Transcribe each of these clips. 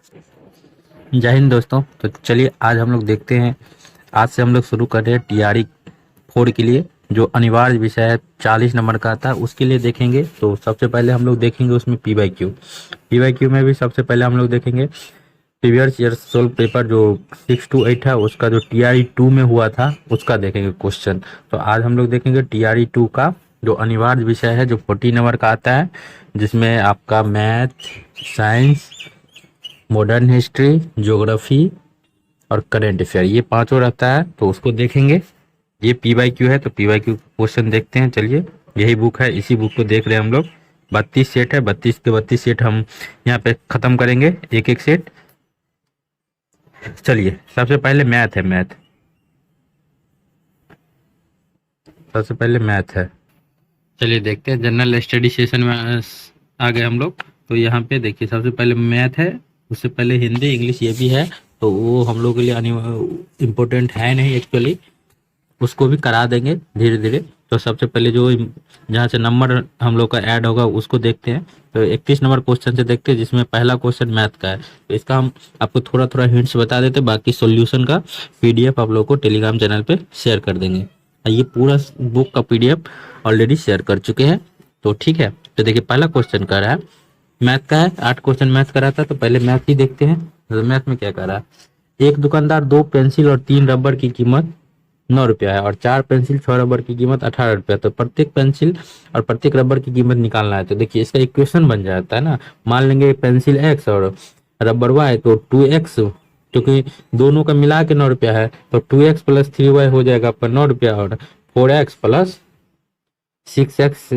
जय हिंद दोस्तों। तो चलिए आज हम लोग देखते हैं। आज से हम लोग शुरू कर रहे हैं टीआरई 4 के लिए जो अनिवार्य विषय है 40 नंबर का आता है उसके लिए देखेंगे। तो सबसे पहले हम लोग देखेंगे उसमें पी वाई क्यू में भी सबसे पहले हम लोग देखेंगे प्रीवियस ईयर सोल्व पेपर जो 6 to 8 है उसका जो टीआरई 2 में हुआ था उसका देखेंगे क्वेश्चन। तो आज हम लोग देखेंगे टीआरई 2 का जो अनिवार्य विषय है जो 40 नंबर का आता है, जिसमें आपका math, science, modern history, geography और करंट अफेयर ये पांचों रहता है। तो उसको देखेंगे। ये पी वाई क्यू है तो पी वाई क्यू क्वेश्चन देखते हैं। चलिए यही बुक है, इसी बुक को देख रहे हैं हम लोग। 32 सेट है, 32 के 32 सेट हम यहाँ पे खत्म करेंगे एक एक सेट। चलिए सबसे पहले मैथ है। सबसे पहले मैथ है। चलिए देखते हैं। जनरल स्टडी सेशन में आ गए हम लोग। तो यहाँ पे देखिए सबसे पहले मैथ है, उससे पहले हिंदी इंग्लिश ये भी है। तो वो हम लोग के लिए इम्पोर्टेंट है नहीं एक्चुअली, उसको भी करा देंगे धीरे धीरे। तो सबसे पहले जो जहाँ से नंबर हम लोग का ऐड होगा उसको देखते हैं। तो 31 नंबर क्वेश्चन से देखते हैं, जिसमें पहला क्वेश्चन मैथ का है। तो इसका हम आपको थोड़ा थोड़ा हिंट्स बता देते हैं, बाकी सॉल्यूशन का पीडीएफ आप लोग को टेलीग्राम चैनल पे शेयर कर देंगे। ये पूरा बुक का पीडीएफ ऑलरेडी शेयर कर चुके हैं। तो ठीक है। तो देखिए पहला क्वेश्चन कर रहा है मैथ का है। 8 क्वेश्चन मैथ का रहा था, तो पहले मैथ ही देखते हैं। तो मैथ में क्या कर रहा है, एक दुकानदार 2 पेंसिल और 3 रबर की कीमत 9 रुपया है और 4 पेंसिल 6 रबर की कीमत 18 रुपया। तो प्रत्येक पेंसिल और प्रत्येक रबर की कीमत निकालना है। तो देखिए इसका इक्वेशन बन जाता है ना। मान लेंगे पेंसिल एक्स और रबर वाई, तो 2x, क्योंकि दोनों का मिला के 9 रुपया है, तो 2x प्लस 3y हो जाएगा आपका 9 रुपया और 4x प्लस 6x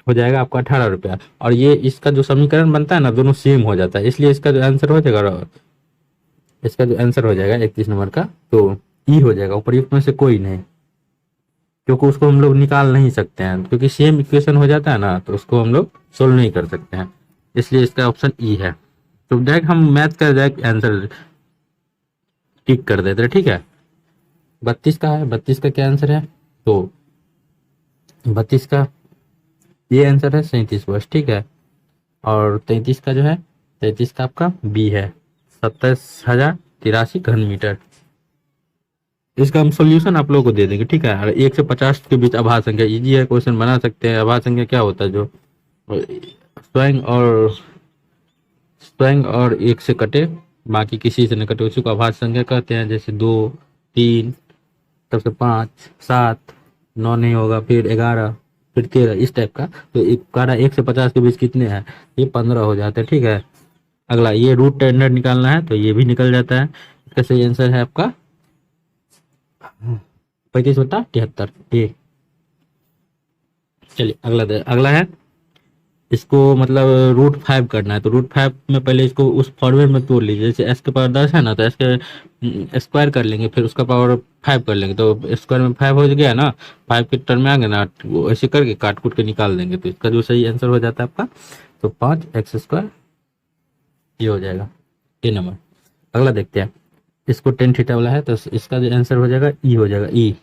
हो जाएगा आपका 18 रुपया। और ये इसका जो समीकरण बनता है ना दोनों सेम हो जाता है, इसलिए इसका जो आंसर हो जाएगा, 31 नंबर का तो ई हो जाएगा। उपर्युक्त में से कोई नहीं, क्योंकि उसको हम लोग निकाल नहीं सकते हैं, क्योंकि सेम इक्वेशन हो जाता है ना तो उसको हम लोग सोल्व नहीं कर सकते हैं, इसलिए इसका ऑप्शन ई है। तो डायरेक्ट हम मैथ का डायरेक्ट आंसर टिक कर देते हैं। ठीक है। 32 का है, 32 का क्या आंसर है, तो 32 का ये आंसर है 37 बस। ठीक है। और 33 का जो है, 33 का आपका बी है, 27,083 घन मीटर। इसका हम सॉल्यूशन आप लोगों को दे देंगे। ठीक है। और 1 से 50 के बीच अभाज्य संख्या इजी है, क्वेश्चन बना सकते हैं। अभाज्य संख्या क्या होता है, जो स्वयं और 1 से कटे बाकी किसी से न कटे उसी को अभाज्य संख्या कहते हैं। जैसे 2, 3, तब से 5, 7, 9 नहीं होगा, फिर 11, फिर 13, इस टाइप का। तो 1 से 50 के बीच कितने हैं, ये 15 हो जाते हैं। ठीक है। अगला ये रूट टेंडर निकालना है, तो ये भी निकल जाता है। इसका सही आंसर है आपका 35/73 ये। चलिए अगला है, इसको मतलब √5 करना है। तो √5 में पहले इसको उस फॉर्मेट में तोड़ लीजिए। जैसे s के पावर 10 है ना, तो s के स्क्वायर कर लेंगे, फिर उसका पावर 5 कर लेंगे, तो स्क्वायर में 5 हो गया ना, 5 के टर्म में आ गए ना, वो ऐसे करके काट कूट के निकाल देंगे। तो इसका जो सही आंसर हो जाता है आपका, तो 5x² ये हो जाएगा 10 नंबर। अगला देखते हैं। इसको टेन थीटा वाला है, तो इसका जो आंसर हो जाएगा ई हो जाएगा। ई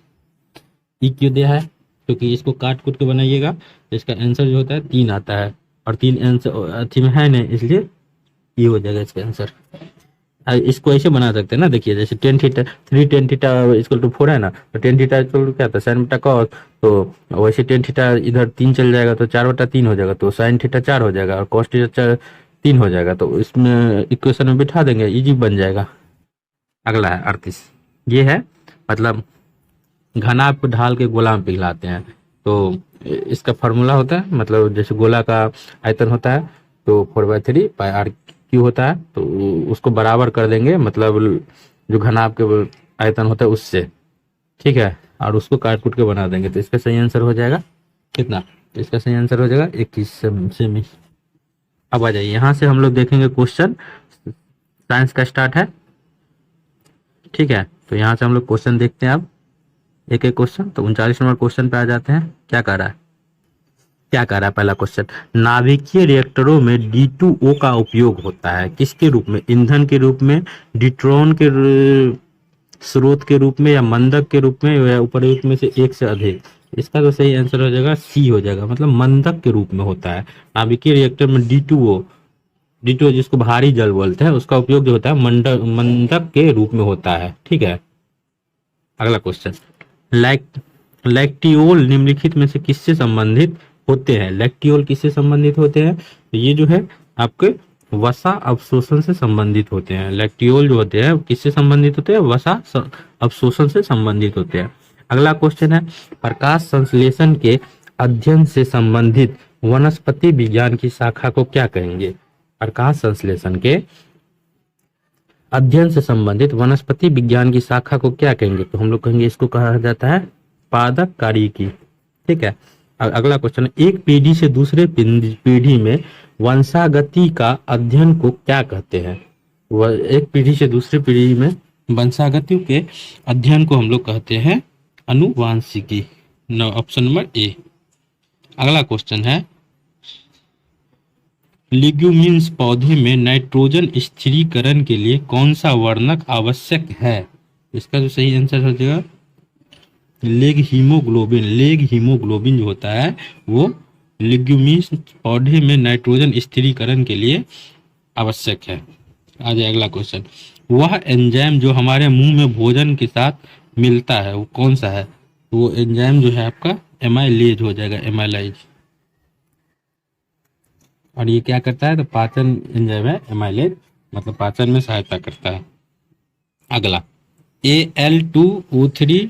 क्यों दिया है, क्योंकि इसको काट कूट के बनाइएगा तो इसका आंसर जो होता है 3 आता है, और 3 आंसर अथी में है नहीं, इसलिए ई हो जाएगा इसका आंसर। इसको ऐसे बना सकते हैं ना, देखिए जैसे टेन थीटा 3 tan θ = 4 है ना, तो टेन थीटा क्या था, साइन बटा कॉस। तो वैसे टेन थीटा इधर 3 चल जाएगा तो 4/3 हो जाएगा, तो साइन थीटा 4 हो जाएगा और कॉस थीटा 3 हो जाएगा। तो इसमें इक्वेशन में बिठा देंगे, इजी बन जाएगा। अगला है 38। ये है मतलब घनाभ को ढाल के गोला में पिघलाते हैं। तो इसका फार्मूला होता है, मतलब जैसे गोला का आयतन होता है तो 4/3 πr³ होता है, तो उसको बराबर कर देंगे, मतलब जो घनाभ के आयतन होता है उससे। ठीक है। और उसको काट कूट के बना देंगे। तो इसका सही आंसर हो जाएगा कितना, तो इसका सही आंसर हो जाएगा 21 सेमी। अब आ जाइए, यहाँ से हम लोग देखेंगे क्वेश्चन साइंस का स्टार्ट है। ठीक है। तो यहाँ से हम लोग क्वेश्चन देखते हैं अब एक एक क्वेश्चन। तो 39 नंबर क्वेश्चन पे आ जाते हैं। क्या कह रहा है पहला क्वेश्चन, नाभिकीय रिएक्टरों में D2O का उपयोग होता है किसके रूप में, ईंधन के रूप में, ड्यूट्रॉन के स्रोत के रूप में, या मंदक के रूप में, या उपर्युक्त में से एक से अधिक। इसका तो सही आंसर हो जाएगा सी हो जाएगा, मतलब मंदक के रूप में होता है। नाभिकीय रिएक्टर में D2O D2 जिसको भारी जल बोलते हैं, उसका उपयोग जो होता है मंडक के रूप में होता है। ठीक है, अगला क्वेश्चन, लैक लैक्टियोल निम्नलिखित में से किससे संबंधित होते हैं? लैक्टियोल किससे संबंधित होते हैं? तो ये जो है आपके वसा अवशोषण से संबंधित होते हैं। लैक्टियोल जो होते हैं किससे संबंधित होते हैं? वसा अवशोषण से संबंधित होते हैं। अगला क्वेश्चन है, प्रकाश संश्लेषण के अध्ययन से संबंधित वनस्पति विज्ञान की शाखा को क्या कहेंगे? प्रकाश संश्लेषण के अध्ययन से संबंधित वनस्पति विज्ञान की शाखा को क्या कहेंगे? तो हम लोग कहेंगे इसको कहा जाता है पादप कार्यकी। ठीक है, अगला क्वेश्चन, एक पीढ़ी से दूसरे पीढ़ी में वंशागति का अध्ययन को क्या कहते हैं? एक पीढ़ी से दूसरी पीढ़ी में वंशागति के अध्ययन को हम लोग कहते हैं अनुवांशिकी। Option number A. अगला क्वेश्चन है, लिग्यूमिन्स पौधे में नाइट्रोजन स्थिरीकरण के लिए कौन सा वर्णक आवश्यक है? इसका जो सही आंसर हो जाएगा लेग हीमोग्लोबिन जो होता है वो लिग्यूमिन्स पौधे में नाइट्रोजन स्थिरीकरण के लिए आवश्यक है। आ जाए अगला क्वेश्चन, वह एंजाइम जो हमारे मुंह में भोजन के साथ मिलता है वो कौन सा है? वो एंजाइम जो है आपका एमाइलेज हो जाएगा, एमाइलाइज। और ये क्या करता है? तो पाचन एंजाइम है एमाइलेज, मतलब पाचन में सहायता करता है। अगला, Al2O3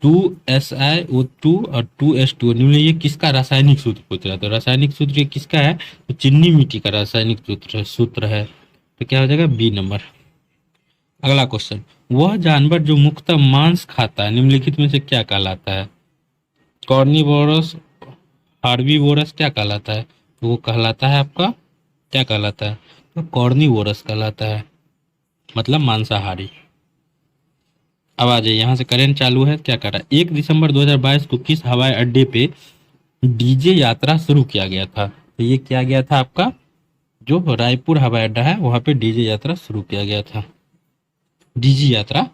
2SiO2 और 2H2O, ये किसका रासायनिक सूत्र पूछ रहा है? तो रासायनिक सूत्र ये किसका है? तो चीनी मिट्टी का रासायनिक सूत्र है। तो क्या हो जाएगा? B number. अगला क्वेश्चन, वह जानवर जो मुख्यतः मांस खाता है निम्नलिखित में से क्या कहलाता है? कॉर्निवोरस, हार्बीवोरस क्या कहलाता है? तो वो कहलाता है आपका क्या कहलाता है? तो कॉर्निवोरस कहलाता है, मतलब मांसाहारी। अब आ जाइए, यहाँ से करंट चालू है, क्या कर रहा है? 1 दिसंबर 2022 को किस हवाई अड्डे पे डीजे यात्रा शुरू किया गया था? तो ये किया गया था आपका जो रायपुर हवाई अड्डा है वहां पे डीजे यात्रा शुरू किया गया था। डीजे यात्रा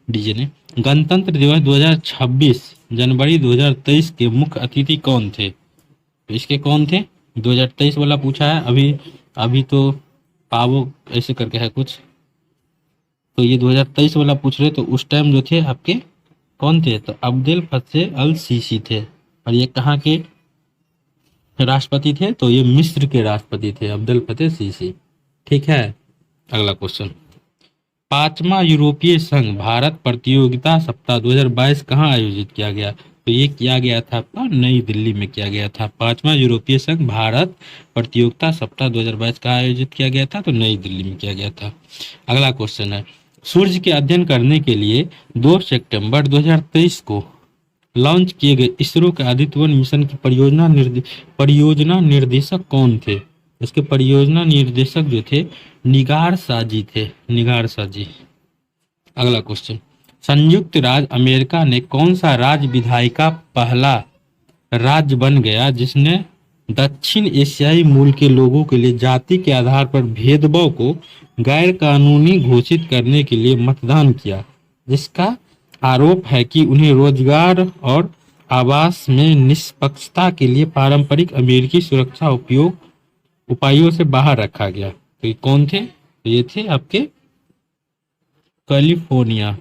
डीजे ने। गणतंत्र दिवस 2026 जनवरी 2023 के मुख्य अतिथि कौन थे? तो इसके कौन थे? 2023 वाला पूछा है, अभी तो पावो ऐसे करके है कुछ, तो ये 2023 वाला पूछ रहे, तो उस टाइम जो थे आपके कौन थे? तो अब्देल फतेह अल सीसी थे। और ये कहाँ के राष्ट्रपति थे? तो ये मिस्र के राष्ट्रपति थे, अब्देल फतेह सीसी। ठीक है, अगला क्वेश्चन, 5वां यूरोपीय संघ भारत प्रतियोगिता सप्ताह 2022 कहाँ आयोजित किया गया? तो ये किया गया था आपका नई दिल्ली में किया गया था। 5वां यूरोपीय संघ भारत प्रतियोगिता सप्ताह 2022 कहाँ आयोजित किया गया था? तो नई दिल्ली में किया गया था। अगला क्वेश्चन है, सूर्य के अध्ययन करने के लिए 2 सितंबर 2023 को लॉन्च किए गए इसरो के आदित्य 1 मिशन की परियोजना निर्देशक कौन थे? इसके परियोजना निर्देशक जो थे निगार शाह थे, निगार शाह जी। अगला क्वेश्चन, संयुक्त राज्य अमेरिका ने कौन सा राज्य विधायिका पहला राज्य बन गया जिसने दक्षिण एशियाई मूल के लोगों के लिए जाति के आधार पर भेदभाव को गैर कानूनी घोषित करने के लिए मतदान किया, जिसका आरोप है कि उन्हें रोजगार और आवास में निष्पक्षता के लिए पारंपरिक अमेरिकी सुरक्षा उपायों से बाहर रखा गया? तो ये कौन थे? तो ये थे आपके कैलिफोर्निया।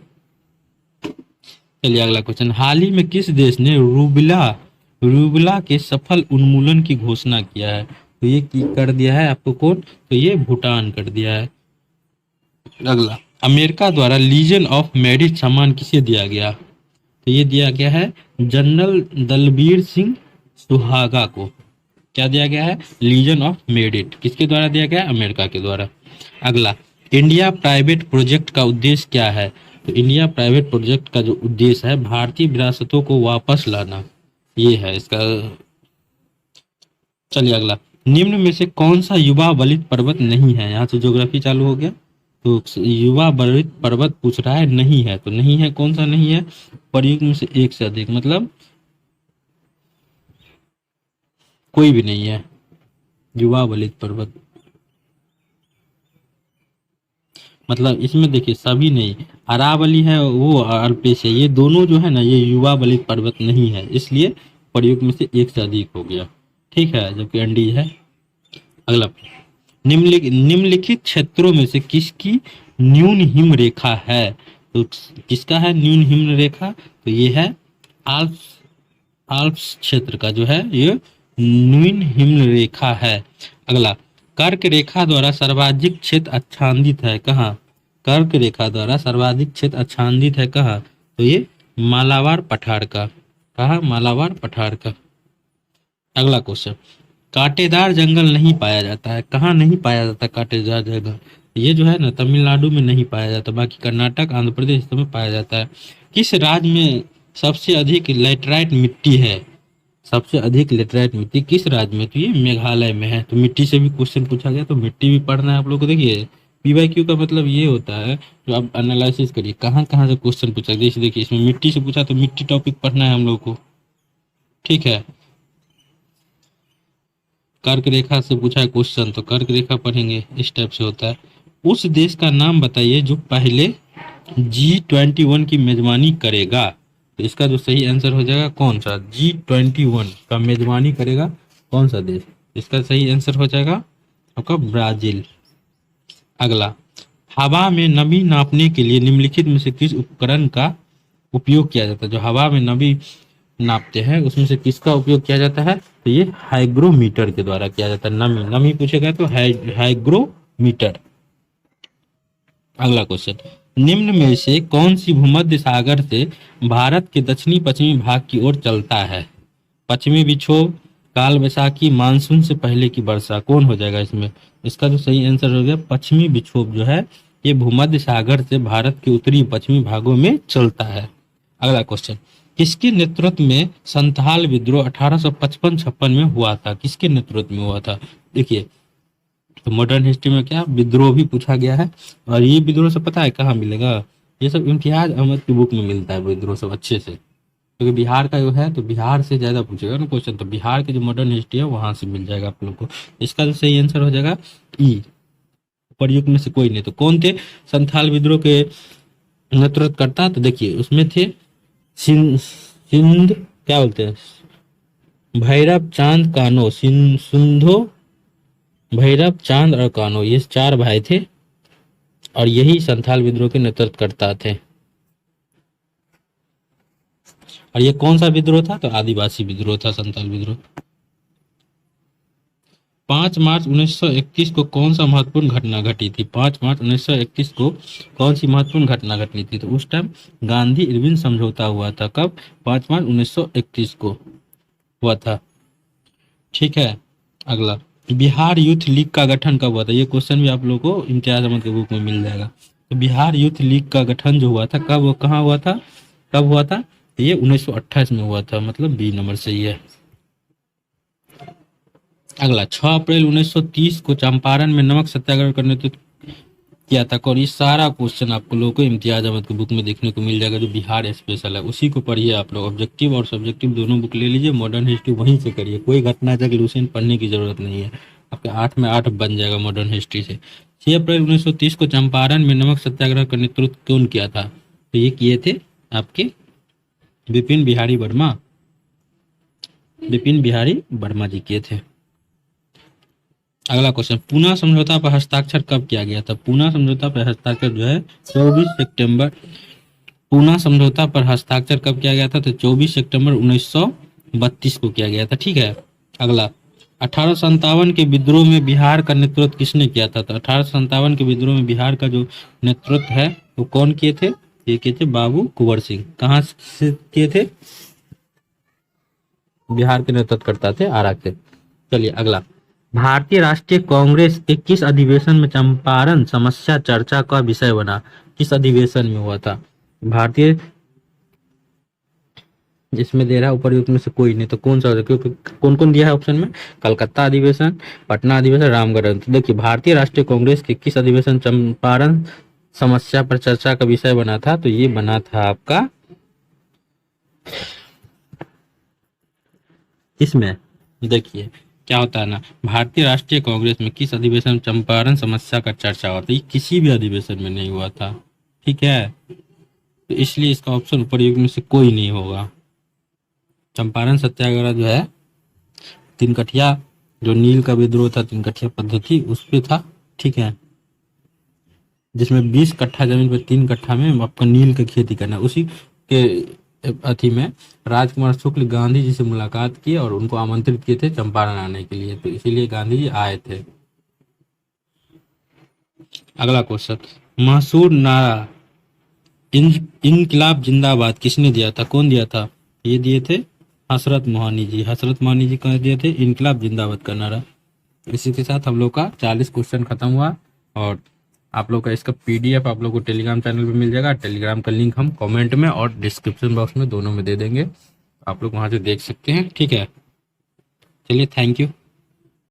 चलिए अगला क्वेश्चन, हाल ही में किस देश ने रूबेला के सफल उन्मूलन की घोषणा किया है? तो ये कर दिया है आपको कौन? तो ये भूटान कर दिया है। अगला, अमेरिका द्वारा लीजन ऑफ मेरिट सम्मान किसे दिया गया? तो ये दिया गया है जनरल दलबीर सिंह सुहागा को। क्या दिया गया है? Legion of merit. किसके द्वारा दिया गया है? अमेरिका के द्वारा। अगला, इंडिया प्राइवेट प्रोजेक्ट का उद्देश्य क्या है? तो इंडिया प्राइवेट प्रोजेक्ट का जो उद्देश्य है भारतीय विरासतों को वापस लाना, ये है इसका। चलिए अगला, निम्न में से कौन सा युवा बलित पर्वत नहीं है? यहाँ से ज्योग्राफी चालू हो गया, तो युवा बलित पर्वत पूछ रहा है, नहीं है। तो नहीं है, कौन सा नहीं है? प्रयुक्त में से एक से अधिक, मतलब कोई भी नहीं है युवा बलित पर्वत। मतलब इसमें देखिए सभी नहीं, अरावली है वो अल्पेश है, ये दोनों जो है ना ये युवा बलित पर्वत नहीं है, इसलिए प्रयुक्त में से एक से अधिक हो गया। ठीक है, जबकि अंडी है। अगला, निम्नलिखित क्षेत्रों में से किसकी न्यून हिम रेखा है? तो किसका है न्यून हिम रेखा? तो ये है आल्प्स, आल्प्स क्षेत्र का जो है ये न्यून हिम रेखा है। अगला, कर्क रेखा द्वारा सर्वाधिक क्षेत्र आच्छादित है कहाँ? कर्क रेखा द्वारा सर्वाधिक क्षेत्र आच्छादित है कहाँ? तो ये मालाबार पठार का। कहाँ? मालाबार पठार का। अगला क्वेश्चन, कांटेदार जंगल नहीं पाया जाता है कहाँ? नहीं पाया जाता कांटेदार जंगल, ये जो है ना तमिलनाडु में नहीं पाया जाता, बाकी कर्नाटक, आंध्र प्रदेश में पाया जाता है। किस राज्य में सबसे अधिक लेटराइट मिट्टी है? सबसे अधिक लेटराइट मिट्टी किस राज्य में? तो ये मेघालय में है। तो मिट्टी से भी क्वेश्चन पूछा गया, तो मिट्टी भी पढ़ना है आप लोग को। देखिए पीवाईक्यू का मतलब ये होता है, जो आप एनालिसिस करिए कहाँ कहाँ से क्वेश्चन पूछा। जैसे देखिए इसमें मिट्टी से पूछा, तो मिट्टी टॉपिक पढ़ना है हम लोग को, ठीक है। कर्क रेखा से पूछा है क्वेश्चन, तो कर्क रेखा पढ़ेंगे, इस टाइप से होता है। उस देश का नाम बताइए जो पहले G21 की मेजबानी करेगा। तो इसका जो सही आंसर हो जाएगा कौन सा? G21 का मेजबानी करेगा कौन सा देश? इसका सही आंसर हो जाएगा आपका ब्राजील। अगला, हवा में नमी नापने के लिए निम्नलिखित में से किस उपकरण का उपयोग किया जाता है? जो हवा में नमी नापते हैं उसमें से किसका उपयोग किया जाता है? तो ये हाइग्रोमीटर के द्वारा किया जाता है। नमी नमी पूछेगा तो हाइग्रोमीटर। अगला क्वेश्चन, निम्न में से कौन सी भूमध्य सागर से भारत के दक्षिणी पश्चिमी भाग की ओर चलता है? पश्चिमी विक्षोभ, काल वैशाखी, मानसून से पहले की वर्षा, कौन हो जाएगा इसमें? इसका जो सही आंसर हो गया पश्चिमी विक्षोभ जो है ये भूमध्य सागर से भारत के उत्तरी पश्चिमी भागों में चलता है। अगला क्वेश्चन, किसके नेतृत्व में संथाल विद्रोह 1855-56 में हुआ था? किसके नेतृत्व में हुआ था? देखिए तो मॉडर्न हिस्ट्री में क्या विद्रोह भी पूछा गया है, और ये विद्रोह सब पता है कहाँ मिलेगा? ये सब इम्तियाज अहमद की बुक में मिलता है विद्रोह सब अच्छे से, क्योंकि बिहार का जो है तो बिहार से ज्यादा पूछेगा ना क्वेश्चन, तो बिहार की जो मॉडर्न हिस्ट्री है वहां से मिल जाएगा आप लोग को। इसका जो सही आंसर हो जाएगा ई, प्रयुक्त में से कोई नहीं। तो कौन थे संथाल विद्रोह के नेतृत्व करता? तो देखिए उसमें थे सिंध क्या बोलते हैं, भैरव चांद कानो, सिंधो, भैरव चांद और कानो, ये चार भाई थे और यही संथाल विद्रोह के नेतृत्व करता थे। और ये कौन सा विद्रोह था? तो आदिवासी विद्रोह था संथाल विद्रोह। 5 मार्च 1931 को कौन सा महत्वपूर्ण घटना घटी थी? 5 मार्च 1931 को कौन सी महत्वपूर्ण घटना घटी थी? तो उस टाइम गांधी इरविन समझौता हुआ था। कब? 5 मार्च 1931 को हुआ था, ठीक है। अगला, बिहार यूथ लीग का गठन कब हुआ था? ये क्वेश्चन भी आप लोग को इम्तियाज अहमद के बुक में मिल जाएगा। तो बिहार यूथ लीग का गठन जो हुआ था कब, कहाँ हुआ था, कब हुआ था? ये 1928 में हुआ था, मतलब बी नंबर सही है। अगला, 6 अप्रैल 1930 को चंपारण में नमक सत्याग्रह का नेतृत्व किया था। और ये सारा क्वेश्चन आपको लोगों को इम्तियाज अहमद की बुक में देखने को मिल जाएगा, जो बिहार स्पेशल है, उसी को पढ़िए आप लोग। ऑब्जेक्टिव और सब्जेक्टिव दोनों बुक ले लीजिए, मॉडर्न हिस्ट्री वहीं से करिए, कोई घटना चक्र लूसेंट पढ़ने की जरूरत नहीं है, आपके 8 में 8 बन जाएगा मॉडर्न हिस्ट्री से। 6 अप्रैल 1930 को चंपारण में नमक सत्याग्रह का नेतृत्व कौन किया था? तो ये किए थे आपके विपिन बिहारी वर्मा, विपिन बिहारी वर्मा जी किए थे। अगला क्वेश्चन, पूना समझौता पर हस्ताक्षर कब किया गया था? पूना समझौता पर हस्ताक्षर जो है 24 सितंबर, पूना समझौता पर हस्ताक्षर कब किया गया था? तो 24 सितंबर 1932 को किया गया था, ठीक है। अगला, 1857 के विद्रोह में बिहार का नेतृत्व किसने किया था? तो 1857 के विद्रोह में बिहार का जो नेतृत्व है वो कौन किए थे? ये किए थे बाबू कुंवर सिंह। कहाँ से किए थे? बिहार के नेतृत्व करता थे आरा के। चलिए अगला, भारतीय राष्ट्रीय कांग्रेस के किस अधिवेशन में चंपारण समस्या चर्चा का विषय बना? किस अधिवेशन में हुआ था? भारतीय, इसमें दे रहा है उपर्युक्त में से कोई नहीं, तो कौन सा? क्योंकि कौन कौन दिया है ऑप्शन में? कलकत्ता अधिवेशन, पटना अधिवेशन, रामगढ़। तो देखिए भारतीय राष्ट्रीय कांग्रेस के किस अधिवेशन चंपारण समस्या पर चर्चा का विषय बना था? तो ये बना था आपका इसमें, देखिए क्या होता है ना, भारतीय राष्ट्रीय कांग्रेस में किस अधिवेशन चंपारण समस्या का चर्चा हुआ था? ये किसी भी अधिवेशन में नहीं हुआ था, ठीक है। तो इसलिए इसका ऑप्शन उपरयुक्त में से कोई नहीं होगा। चंपारण सत्याग्रह जो है तिनकठिया जो नील का विद्रोह था, 3 कट्ठा पद्धति उस पे था, ठीक है, जिसमें 20 कट्ठा जमीन पे 3 कट्ठा में आपका नील की खेती करना है। उसी के अथी में राजकुमार शुक्ल गांधी जी से मुलाकात किए और उनको आमंत्रित किए थे चंपारण आने के लिए, तो इसीलिए गांधी जी आए थे। अगला क्वेश्चन, मशहूर नारा इनकलाब जिंदाबाद किसने दिया था, कौन दिया था? ये दिए थे हसरत मोहानी जी। हसरत मोहानी जी कह दिए थे इनकलाब जिंदाबाद का नारा। इसी के साथ हम लोग का 40 क्वेश्चन खत्म हुआ। और आप लोग का इसका पीडीएफ आप लोग को टेलीग्राम चैनल पे मिल जाएगा। टेलीग्राम का लिंक हम कमेंट में और डिस्क्रिप्शन बॉक्स में दोनों में दे देंगे, आप लोग वहां से देख सकते हैं, ठीक है। चलिए, थैंक यू।